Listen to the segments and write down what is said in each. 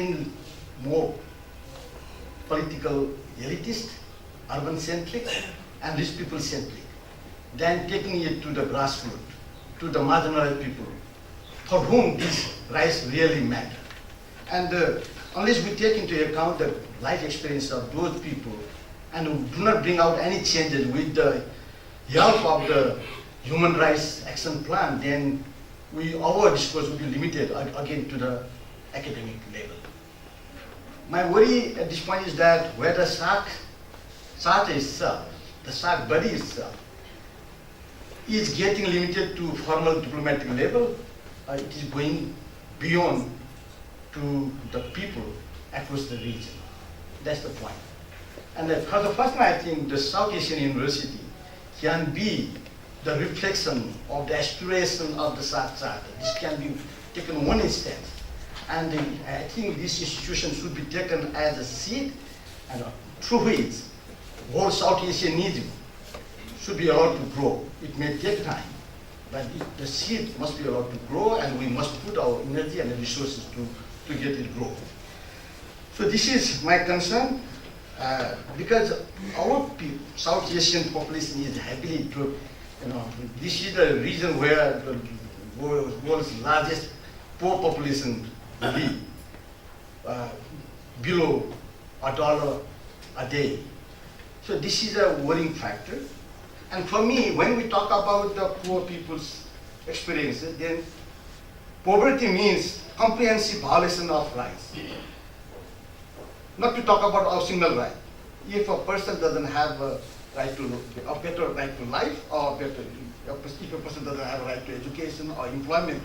getting more political elitist, urban-centric, and rich people-centric, than taking it to the grassroots, to the marginalized people, for whom this rights really matter. And unless we take into account the life experience of those people and do not bring out any changes with the help of the Human Rights Action Plan, then our discourse will be limited again to the academic level. My worry at this point is that where the Charter itself, the SAARC body itself, is getting limited to formal diplomatic level, it is going beyond to the people across the region. That's the point. And for the first time, I think the South Asian University can be the reflection of the aspiration of the SAARC Charter. This can be taken one instance. And I think this institution should be taken as a seed and through which whole South Asian region should be allowed to grow. It may take time, but the seed must be allowed to grow, and we must put our energy and resources to get it grow. So this is my concern, because our South Asian population is heavily, this is the region where the world's largest poor population live, below $1 a day. So this is a worrying factor. And for me, when we talk about the poor people's experiences, then poverty means comprehensive violation of rights. Not to talk about our single right. If a person doesn't have a right to a better right to life, or if a person doesn't have a right to education or employment,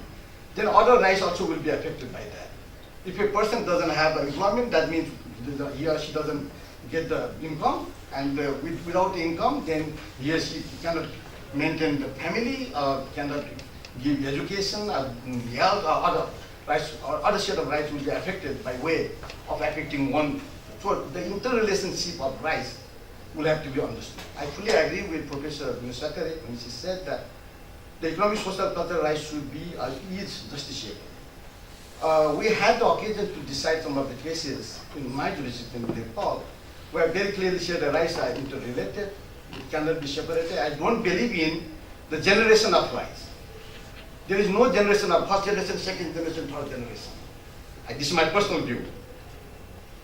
then other rights also will be affected by that. If a person doesn't have employment, that means he or she doesn't get the income, and without the income, then he or she cannot maintain the family, or cannot give education, or health, or other rights, or other set of rights will be affected by way of affecting one. So the interrelationship of rights will have to be understood. I fully agree with Professor Gunasekaran when she said that the economic, social, cultural rights should be is justiciable. We had the occasion to decide some of the cases in my jurisdiction in Nepal, where very clearly said the rights are interrelated, it cannot be separated. I don't believe in the generation of rights. There is no generation of first generation, second generation, third generation. This is my personal view.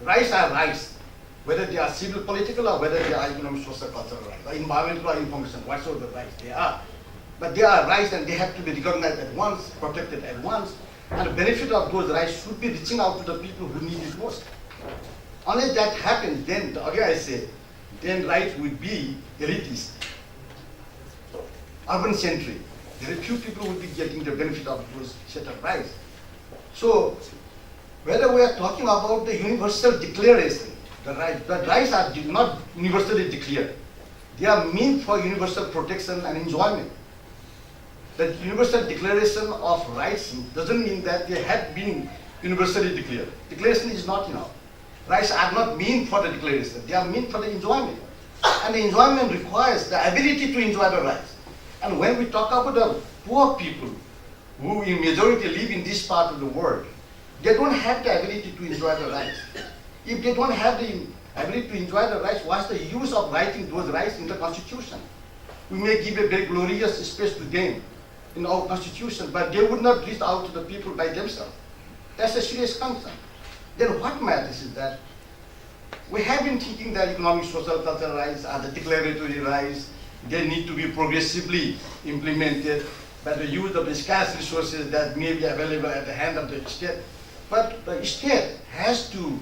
Rights are rights, whether they are civil, political, or whether they are economic, social, cultural rights, or environmental or information, whatsoever the rights they are. But they are rights, and they have to be recognized at once, protected at once, and the benefit of those rights should be reaching out to the people who need it most. Unless that happens, then, again I say, then rights will be elitist, urban-centric. Very few people will be getting the benefit of those set of rights. So, whether we are talking about the universal declaration, the rights are not universally declared. They are meant for universal protection and enjoyment. The universal declaration of rights doesn't mean that they have been universally declared. Declaration is not enough. Rights are not meant for the declaration. They are meant for the enjoyment. And the enjoyment requires the ability to enjoy the rights. And when we talk about the poor people who in majority live in this part of the world, they don't have the ability to enjoy the rights. If they don't have the ability to enjoy the rights, what's the use of writing those rights in the Constitution? We may give a very glorious space to them in our Constitution, but they would not reach out to the people by themselves. That's a serious concern. Then what matters is that we have been thinking that economic, social, cultural rights are the declaratory rights. They need to be progressively implemented by the use of the scarce resources that may be available at the hand of the state. But the state has to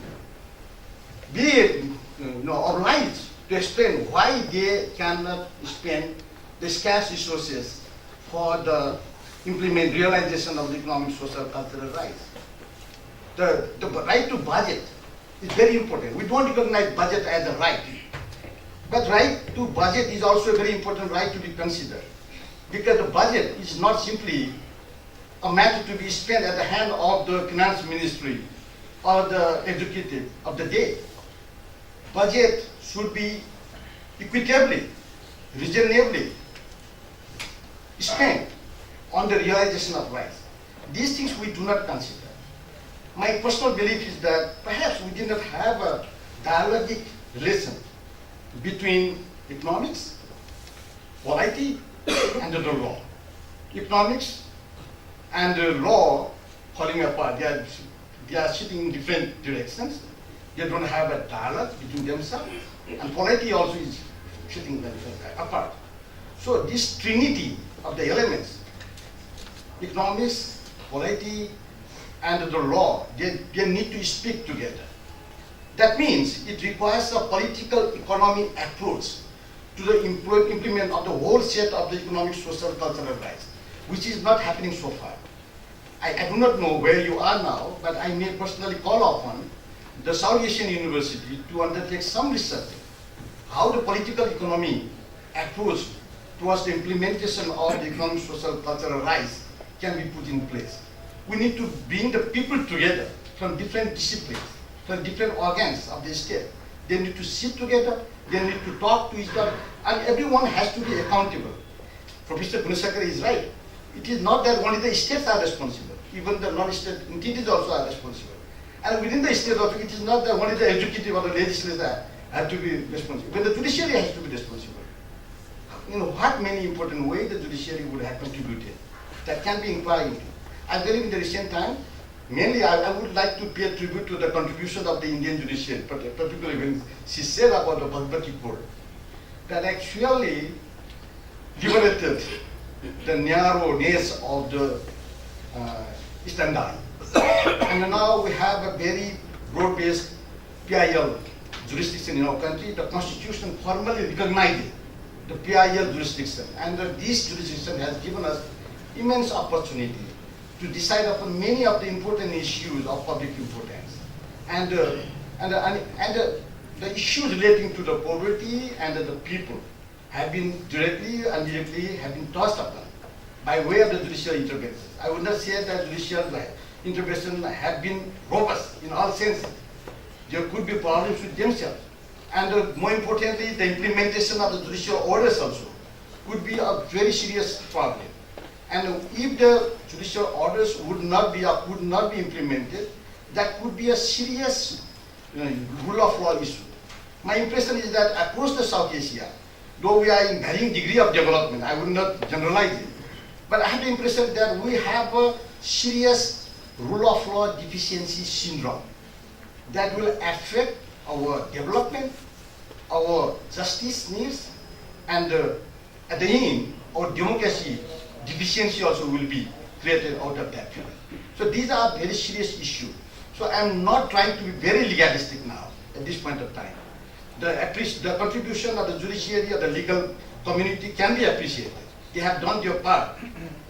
be obliged to explain why they cannot spend the scarce resources for the realization of the economic, social, cultural rights. The right to budget is very important. We don't recognize budget as a right. But right to budget is also a very important right to be considered. Because the budget is not simply a matter to be spent at the hand of the finance ministry or the executive of the day. Budget should be equitably, reasonably spent on the realization of rights. These things we do not consider. My personal belief is that perhaps we did not have a dialogic relation between economics, polity, and the law. Economics and the law falling apart. They are sitting in different directions. They don't have a dialogue between themselves. And polity also is sitting apart. So this trinity of the elements, economics, polity, and the law, they need to speak together. That means it requires a political economic approach to the implement of the whole set of the economic, social, cultural rights, which is not happening so far. I do not know where you are now, but I may personally call upon the South Asian University to undertake some research how the political economy approach towards the implementation of the economic, social, cultural rights can be put in place. We need to bring the people together from different disciplines, from different organs of the state. They need to sit together, they need to talk to each other, and everyone has to be accountable. Professor Gunasekaran is right. It is not that only the states are responsible, even the non-state entities also are responsible. And within the state also, it is not that only the executive or the legislature have to be responsible, but the judiciary has to be responsible. You know, what many important ways the judiciary would have contributed that can be inquired into. I believe in the recent time, mainly I would like to pay tribute to the contribution of the Indian judiciary, particularly when she said about the Bhagwati court, that actually liberated the narrowness of the standard. And now we have a very broad-based PIL jurisdiction in our country. The Constitution formally recognized the PIL jurisdiction, and this jurisdiction has given us immense opportunity to decide upon many of the important issues of public importance. And the issues relating to the poverty and the people have been directly and indirectly have been touched upon by way of the judicial interventions. I would not say that judicial intervention have been robust in all senses. There could be problems with themselves. And more importantly, the implementation of the judicial orders also could be a very serious problem. And if the judicial orders would not be implemented, that could be a serious rule of law issue. My impression is that across the South Asia, though we are in varying degree of development, I would not generalize it, but I have the impression that we have a serious rule of law deficiency syndrome that will affect our development, our justice needs, and at the end, our democracy deficiency also will be created out of that. So these are very serious issues. So I'm not trying to be very legalistic now at this point of time. The contribution of the judiciary or the legal community can be appreciated. They have done their part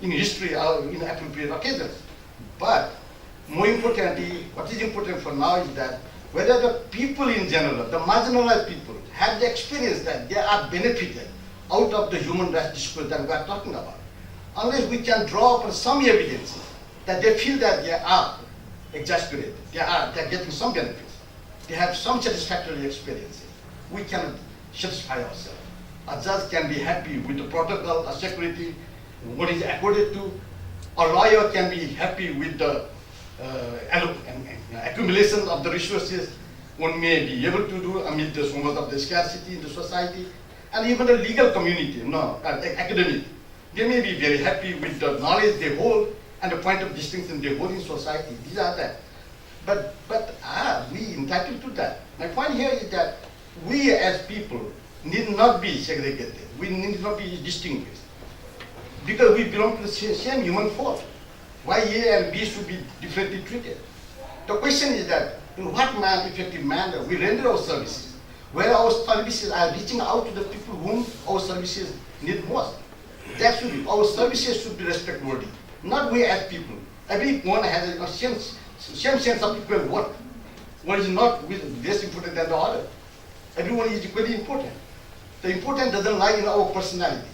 in history or in appropriate occasions. But more importantly, what is important for now is that whether the people in general, the marginalized people, have the experience that they are benefited out of the human rights discourse that we are talking about. Unless we can draw upon some evidence that they feel that they are exasperated, they are getting some benefits, they have some satisfactory experiences, we cannot satisfy ourselves. A judge can be happy with the protocol, a security, what is accorded to. A lawyer can be happy with the accumulation of the resources one may be able to do amid so much of the scarcity in the society. And even the legal community, academic, they may be very happy with the knowledge they hold and the point of distinction they hold in society. These are that. But are we entitled to that? My point here is that we as people need not be segregated. We need not be distinguished. Because we belong to the same human form. Why A and B should be differently treated? The question is that in what effective manner we render our services, where our services are reaching out to the people whom our services need most. That should be, our services should be respect-worthy, not we as people. Everyone has a same sense of equal worth. One is not less important than the other. Everyone is equally important. The importance doesn't lie in our personality,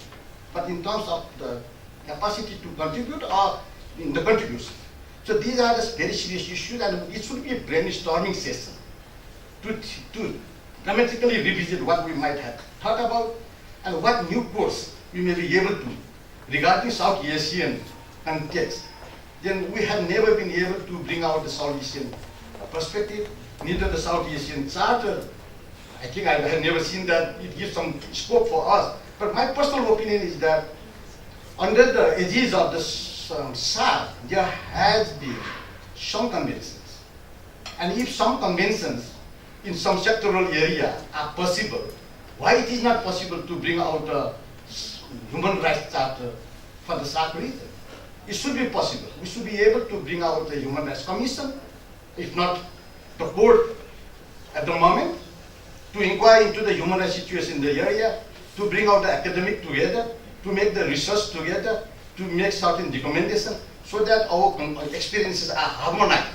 but in terms of the capacity to contribute or in the contribution. So these are the very serious issues, and it should be a brainstorming session to dramatically revisit what we might have thought about and what new course we may be able to regarding South Asian context then we have never been able to bring out the South Asian perspective, neither the South Asian Charter. I think I have never seen that it gives some scope for us. But my personal opinion is that under the aegis of the SARC, there has been some conventions. And if some conventions in some sectoral area are possible, why it is not possible to bring out a human rights charter for the SARC region? It should be possible. We should be able to bring out the Human Rights Commission, if not the court at the moment, to inquire into the human rights situation in the area, to bring out the academic together, to make the research together, to make certain recommendations, so that our experiences are harmonized,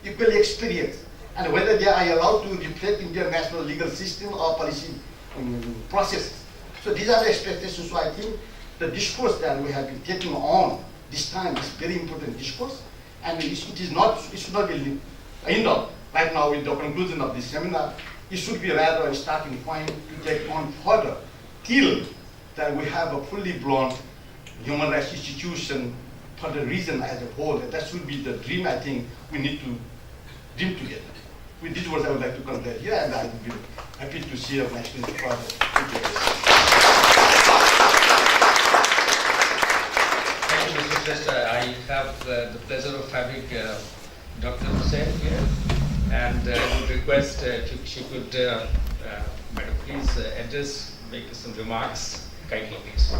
equally experienced, and whether they are allowed to reflect in their national legal system or policy processes. So these are the expectations. So I think the discourse that we have been taking on this time is very important discourse, and it should not be end up right now with the conclusion of this seminar. It should be rather a starting point to take on further till that we have a fully blown human rights institution for the region as a whole. That should be the dream I think we need to dream together. With these words I would like to conclude here, and I would be happy to share my experience further. Thank you, Mr. Shrestha. I have the pleasure of having Dr. Hussain here, and I would request if she could, Madam, please make some remarks. Kindly, please.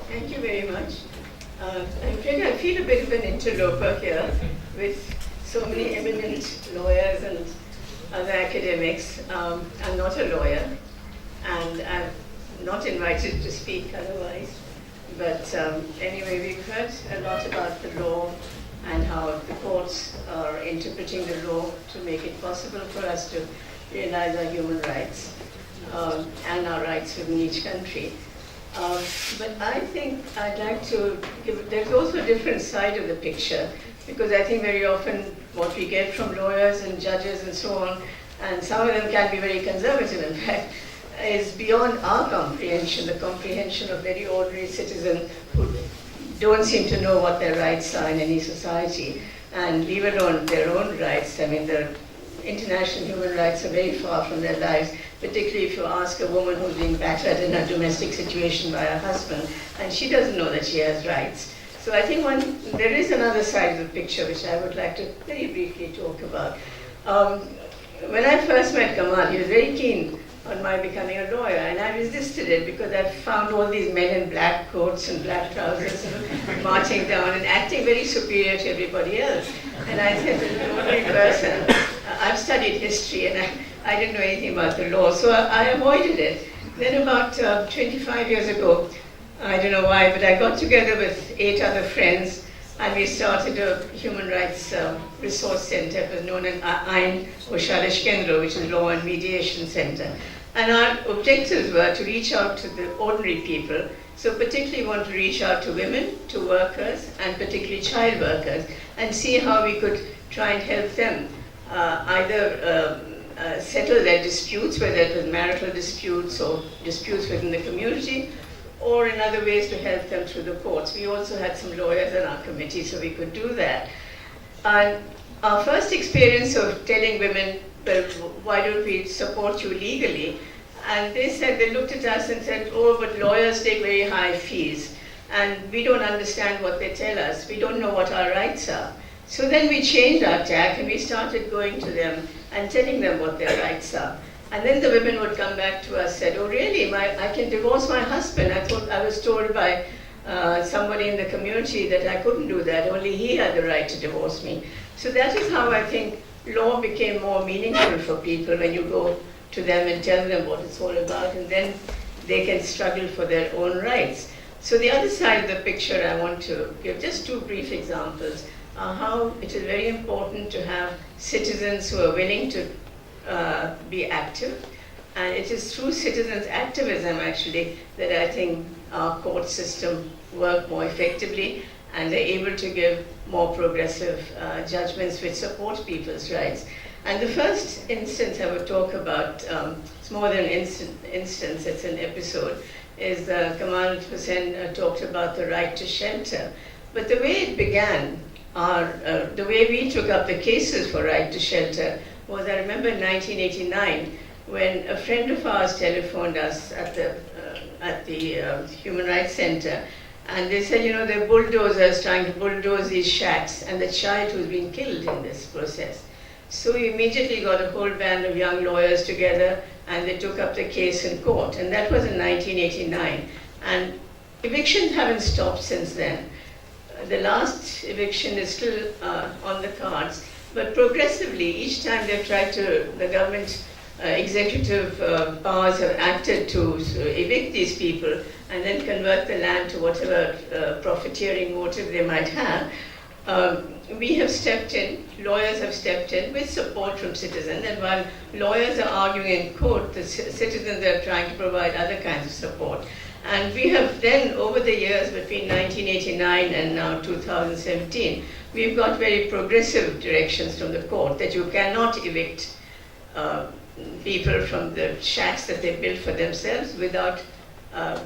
Thank you very much. I'm afraid I feel a bit of an interloper here with so many eminent lawyers and other academics. I'm not a lawyer, and I'm not invited to speak otherwise. But anyway, we've heard a lot about the law and how the courts are interpreting the law to make it possible for us to realize our human rights and our rights within each country. But I think I'd like to give, there's also a different side of the picture, because I think very often what we get from lawyers and judges and so on, and some of them can be very conservative in fact, is beyond our comprehension, the comprehension of very ordinary citizens who don't seem to know what their rights are in any society, and leave alone their own rights. I mean, the international human rights are very far from their lives, particularly if you ask a woman who's being battered in a domestic situation by her husband, and she doesn't know that she has rights. So I think there is another side of the picture which I would like to very briefly talk about. When I first met Kamal, he was very keen on my becoming a lawyer, and I resisted it because I found all these men in black coats and black trousers marching down and acting very superior to everybody else. And I said to the ordinary person, I've studied history and I didn't know anything about the law, so I avoided it. Then about 25 years ago, I don't know why, but I got together with 8 other friends, and we started a human rights resource center. It was known as Ain Oshalish Kendra, which is Law and Mediation Center. And our objectives were to reach out to the ordinary people. So particularly want to reach out to women, to workers, and particularly child workers, and see how we could try and help them either settle their disputes, whether it was marital disputes or disputes within the community, or in other ways to help them through the courts. We also had some lawyers on our committee, so we could do that. And our first experience of telling women, well, why don't we support you legally? And they looked at us and said, oh, but lawyers take very high fees, and we don't understand what they tell us. We don't know what our rights are. So then we changed our tack, and we started going to them and telling them what their rights are. And then the women would come back to us and said, oh really, I can divorce my husband. I was told by somebody in the community that I couldn't do that, only he had the right to divorce me. So that is how I think law became more meaningful for people, when you go to them and tell them what it's all about, and then they can struggle for their own rights. So the other side of the picture I want to give just 2 brief examples. How it is very important to have citizens who are willing to be active, and it is through citizens' activism actually that I think our court system work more effectively, and they're able to give more progressive judgments which support people's rights. And the first instance I would talk about, it's more than an instance, it's an episode, is Kamal Hussain talked about the right to shelter. But the way it began, the way we took up the cases for right to shelter was, I remember in 1989, when a friend of ours telephoned us at the Human Rights Center, and they said, you know, the bulldozers trying to bulldoze these shacks, and the child who's been killed in this process. So we immediately got a whole band of young lawyers together, and they took up the case in court, and that was in 1989. And evictions haven't stopped since then. The last eviction is still on the cards, but progressively, each time they've tried to, the government executive powers have acted to evict these people and then convert the land to whatever profiteering motive they might have. We have stepped in, lawyers have stepped in with support from citizens, and while lawyers are arguing in court, the citizens are trying to provide other kinds of support. And we have then, over the years between 1989 and now 2017, we've got very progressive directions from the court that you cannot evict people from the shacks that they built for themselves without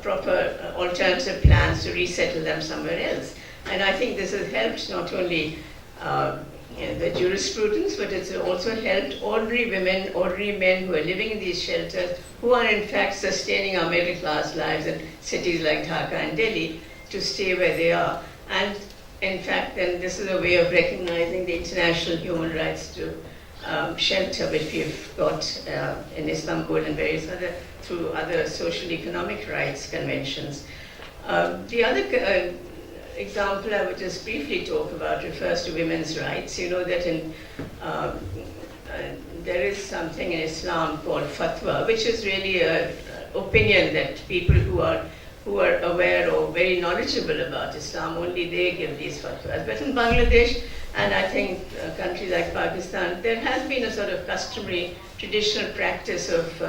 proper alternative plans to resettle them somewhere else. And I think this has helped not only the jurisprudence, but it's also helped ordinary women, ordinary men who are living in these shelters, who are in fact sustaining our middle class lives in cities like Dhaka and Delhi, to stay where they are. And in fact, then this is a way of recognizing the international human rights to shelter, which we've got in Istanbul and various other, through other social economic rights conventions. The other example I would just briefly talk about refers to women's rights. You know that there is something in Islam called fatwa, which is really an opinion that people who are aware or very knowledgeable about Islam, only they give these fatwas. But in Bangladesh, and I think countries like Pakistan, there has been a sort of customary, traditional practice of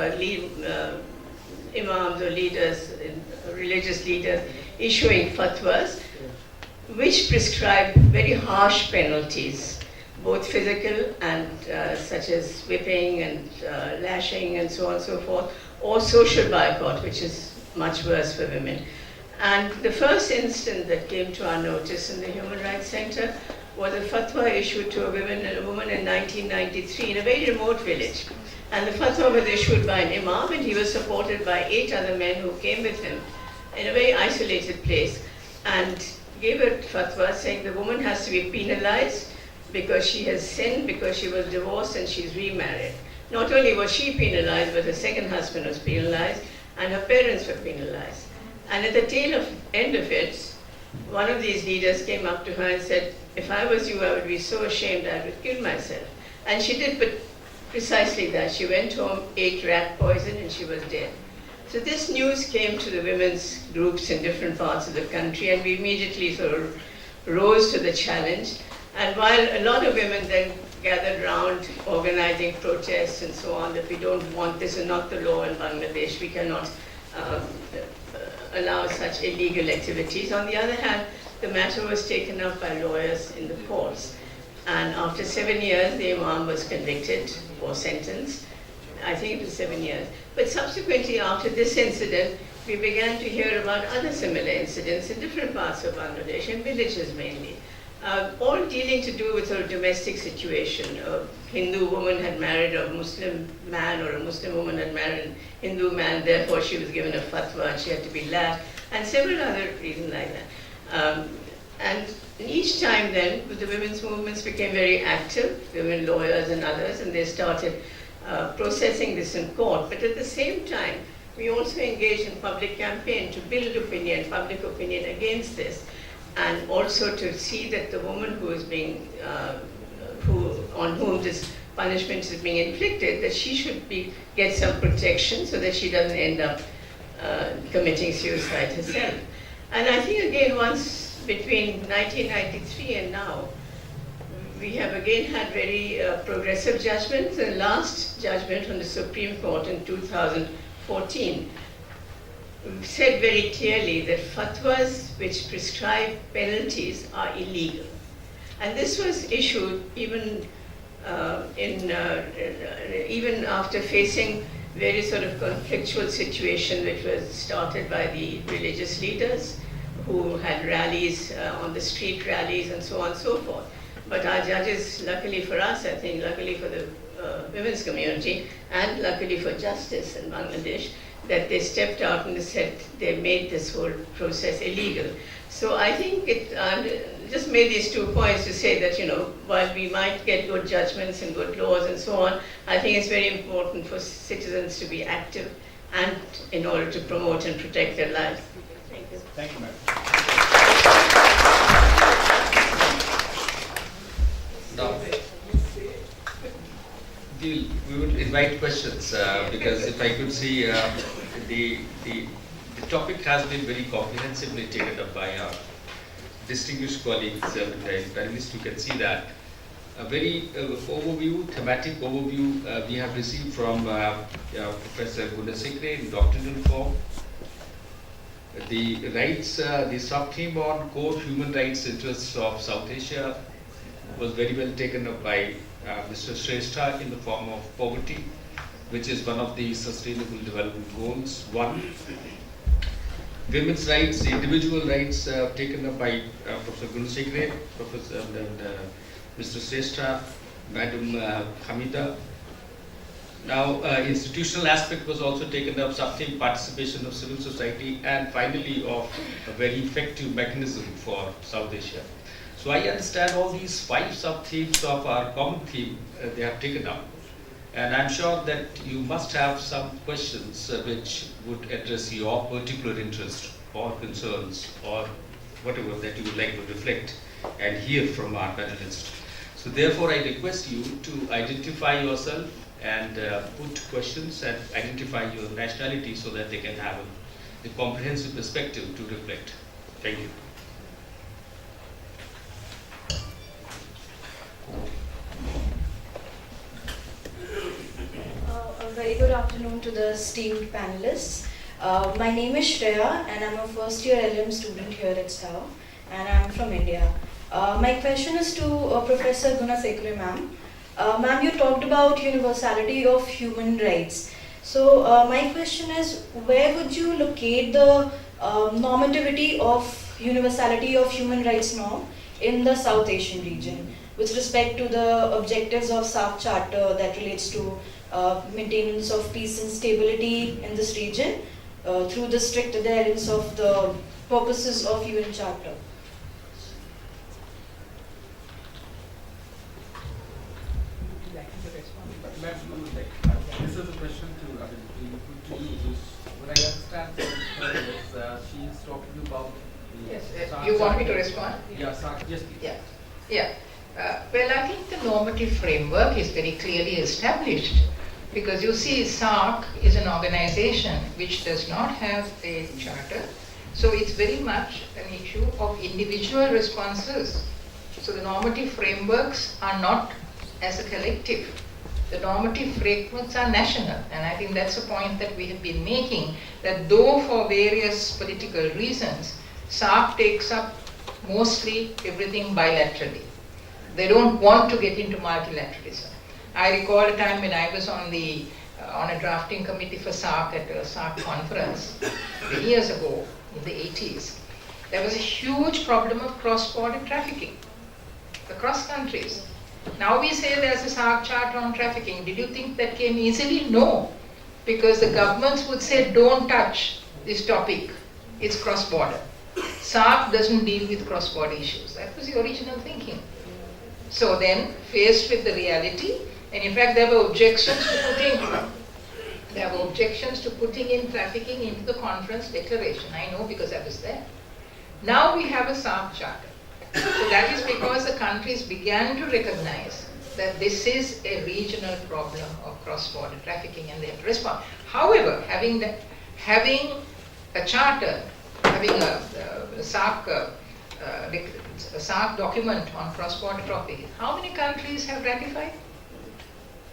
imams or leaders, religious leaders, issuing fatwas, which prescribe very harsh penalties, both physical and such as whipping and lashing and so on and so forth, or social boycott, which is much worse for women. And the first instance that came to our notice in the Human Rights Center was a fatwa issued to a woman in 1993 in a very remote village. And the fatwa was issued by an imam, and he was supported by 8 other men who came with him in a very isolated place, and gave a fatwa saying the woman has to be penalized because she has sinned, because she was divorced and she's remarried. Not only was she penalized, but her second husband was penalized, and her parents were penalized. And at the tail end of it, one of these leaders came up to her and said, if I was you, I would be so ashamed I would kill myself. And she did but precisely that. She went home, ate rat poison, and she was dead. So this news came to the women's groups in different parts of the country, and we immediately sort of rose to the challenge. And while a lot of women then gathered around organizing protests and so on, that we don't want, this is not the law in Bangladesh, we cannot allow such illegal activities. On the other hand, the matter was taken up by lawyers in the courts. And after 7 years, the imam was convicted or sentenced. I think it was 7 years. But subsequently, after this incident, we began to hear about other similar incidents in different parts of Bangladesh, in villages mainly, all dealing to do with a domestic situation. A Hindu woman had married a Muslim man, or a Muslim woman had married a Hindu man, therefore she was given a fatwa and she had to be lashed, and several other reasons like that. And each time then, the women's movements became very active, women lawyers and others, and they started processing this in court. But at the same time, we also engaged in public campaign to build opinion, public opinion against this, and also to see that the woman who is being, on whom this punishment is being inflicted, that she should get some protection so that she doesn't end up committing suicide herself. And I think again, once between 1993 and now, we have again had very progressive judgments. The last judgment from the Supreme Court in 2014, said very clearly that fatwas which prescribe penalties are illegal. And this was issued even even after facing various sort of conflictual situation which was started by the religious leaders who had rallies on the street rallies and so on and so forth. But our judges, luckily for us, I think, luckily for the women's community and luckily for justice in Bangladesh, that they stepped out and said they made this whole process illegal. So I think just made these 2 points to say that, while we might get good judgments and good laws and so on, I think it's very important for citizens to be active and in order to promote and protect their lives. Thank you. Thank you, madam. Now, we would invite questions because if I could see the topic has been very comprehensively taken up by our distinguished colleagues and panelists. You can see that a very thematic overview we have received from Professor Gunasekre in doctrinal form. The rights, the sub-theme on core human rights interests of South Asia was very well taken up by Mr. Shrestha in the form of poverty, which is one of the Sustainable Development Goals 1. Women's rights, individual rights taken up by Professor Gunasekre, Professor Mr. Shrestha, Madam Hamida. Now, institutional aspect was also taken up, sub-theme participation of civil society, and finally of a very effective mechanism for South Asia. So I understand all these 5 sub-themes of our common theme they have taken up. And I'm sure that you must have some questions which would address your particular interest or concerns or whatever that you would like to reflect and hear from our panelists. So therefore I request you to identify yourself and put questions and identify your nationality so that they can have a comprehensive perspective to reflect. Thank you. A very good afternoon to the esteemed panelists. My name is Shreya and I'm a first year LM student here at STAR and I'm from India. My question is to Professor Gunasekre ma'am. Ma'am, you talked about universality of human rights. So my question is, where would you locate the normativity of universality of human rights now in the South Asian region with respect to the objectives of SAARC Charter that relates to maintenance of peace and stability in this region through the strict adherence of the purposes of UN Charter? This is a question to you. What I understand from her is she is talking about the Yes, SAARC you want me to Charter. respond? Yeah, SAARC, yes please. Yeah. Well, I think the normative framework is very clearly established because you see SAARC is an organization which does not have a charter, so it's very much an issue of individual responses. So the normative frameworks are not as a collective. The normative frameworks are national, and I think that's a point that we have been making, that though for various political reasons, SAARC takes up mostly everything bilaterally. They don't want to get into multilateralism. I recall a time when I was on a drafting committee for SAARC at a SAARC conference years ago, in the 80s. There was a huge problem of cross-border trafficking across countries. Now we say there's a SAARC Charter on trafficking. Did you think that came easily? No. Because the governments would say, don't touch this topic. It's cross-border. SAARC doesn't deal with cross-border issues. That was the original thinking. So then, faced with the reality, and in fact there were objections to putting in trafficking into the conference declaration. I know because I was there. Now we have a SAARC Charter. So that is because the countries began to recognize that this is a regional problem of cross-border trafficking and they have to respond. However, having a charter, having a SAARC document on cross-border trafficking, how many countries have ratified?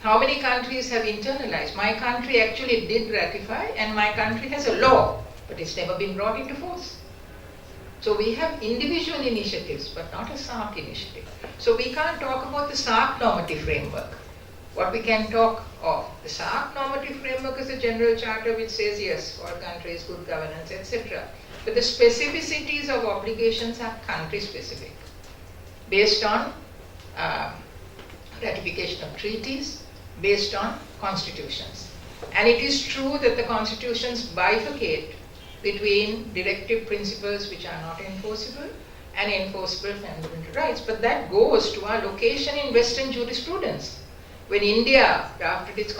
How many countries have internalized? My country actually did ratify, and my country has a law but it's never been brought into force. So we have individual initiatives, but not a SARC initiative. So we can't talk about the SARC normative framework. What we can talk of, the SARC normative framework is a general charter which says yes, all countries, good governance, etc. But the specificities of obligations are country specific, based on ratification of treaties, based on constitutions. And it is true that the constitutions bifurcate between directive principles which are not enforceable and enforceable fundamental rights. But that goes to our location in Western jurisprudence. When India drafted its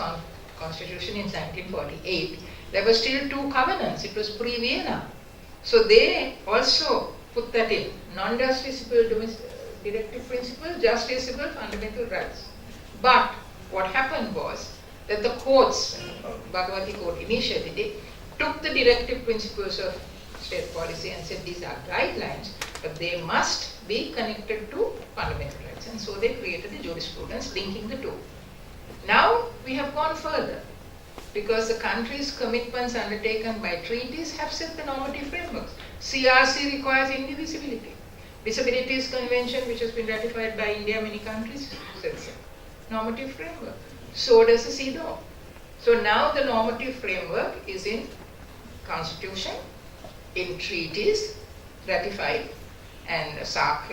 constitution in 1948, there were still two covenants. It was pre-Vienna. So they also put that in. Non-justiciable directive principle, justiciable fundamental rights. But what happened was that the courts, Bhagavati Court initially, took the directive principles of state policy and said these are guidelines, but they must be connected to fundamental rights. And so they created the jurisprudence linking the two. Now we have gone further, because the country's commitments undertaken by treaties have set the normative frameworks. CRC requires indivisibility. Disabilities Convention, which has been ratified by India, many countries, sets a normative framework. So does the CEDAW. So now the normative framework is in Constitution, in treaties, ratified, and SARC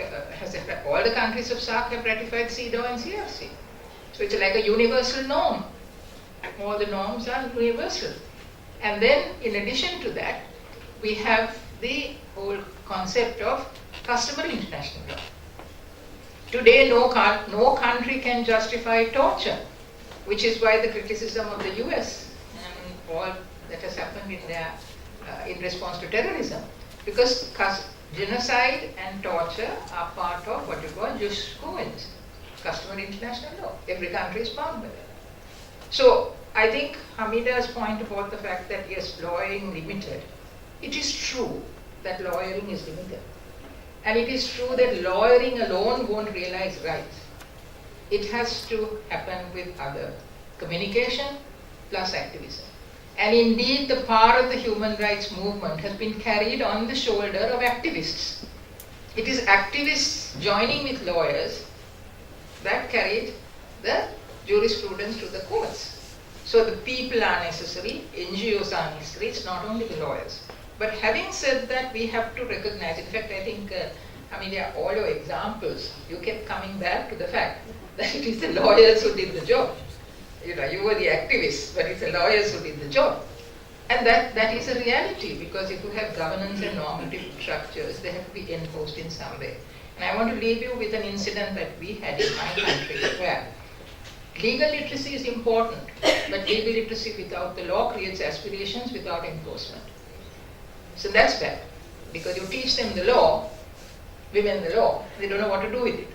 all the countries of SARC have ratified CEDAW and CRC. So it's like a universal norm. All the norms are universal. And then in addition to that, we have the whole concept of customary international law. Today no country can justify torture, which is why the criticism of the US and all that has happened in response to terrorism. Because genocide and torture are part of what you call jus cogens, customary international law. Every country is bound by that. So I think Hamida's point about the fact that yes, lawyering limited, it is true that lawyering is limited. And it is true that lawyering alone won't realize rights. It has to happen with other communication plus activism. And indeed the power of the human rights movement has been carried on the shoulder of activists. It is activists joining with lawyers that carried the jurisprudence to the courts. So the people are necessary, NGOs are necessary, it's not only the lawyers. But having said that, we have to recognize, in fact I think, Hamida, all your examples, you kept coming back to the fact that it is the lawyers who did the job. You know, you were the activists, but it's the lawyers who did the job. And that is a reality, because if you have governance and normative structures, they have to be enforced in some way. And I want to leave you with an incident that we had in my country, where legal literacy is important, but legal literacy without the law creates aspirations without enforcement. So that's bad, because you teach them the law, women the law, they don't know what to do with it.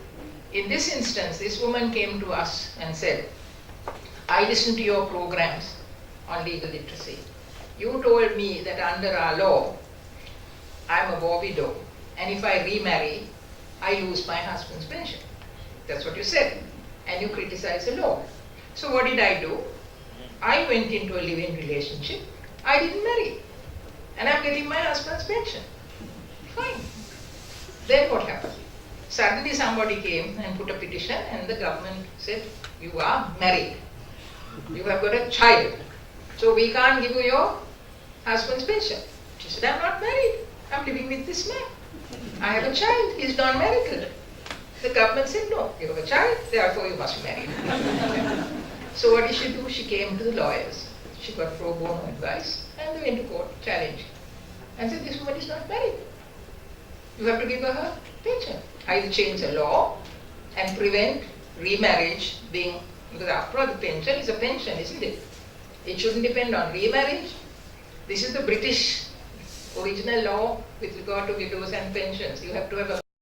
In this instance, this woman came to us and said, I listened to your programs on legal literacy. You told me that under our law, I'm a war widow, and if I remarry, I lose my husband's pension. That's what you said. And you criticize the law. So what did I do? I went into a live-in relationship. I didn't marry. And I'm getting my husband's pension. Fine. Then what happened? Suddenly somebody came and put a petition, and the government said, you are married. You have got a child. So we can't give you your husband's pension. She said, I'm not married. I'm living with this man. I have a child. He's non-marital. The government said, no, you have a child, therefore you must be married. So what did she do? She came to the lawyers. She got pro bono advice, and they went to court, challenged, and said, this woman is not married. You have to give her pension. Either change the law and prevent remarriage being, because after all the pension is a pension, isn't it? It shouldn't depend on remarriage. This is the British original law with regard to widows and pensions. You have to have a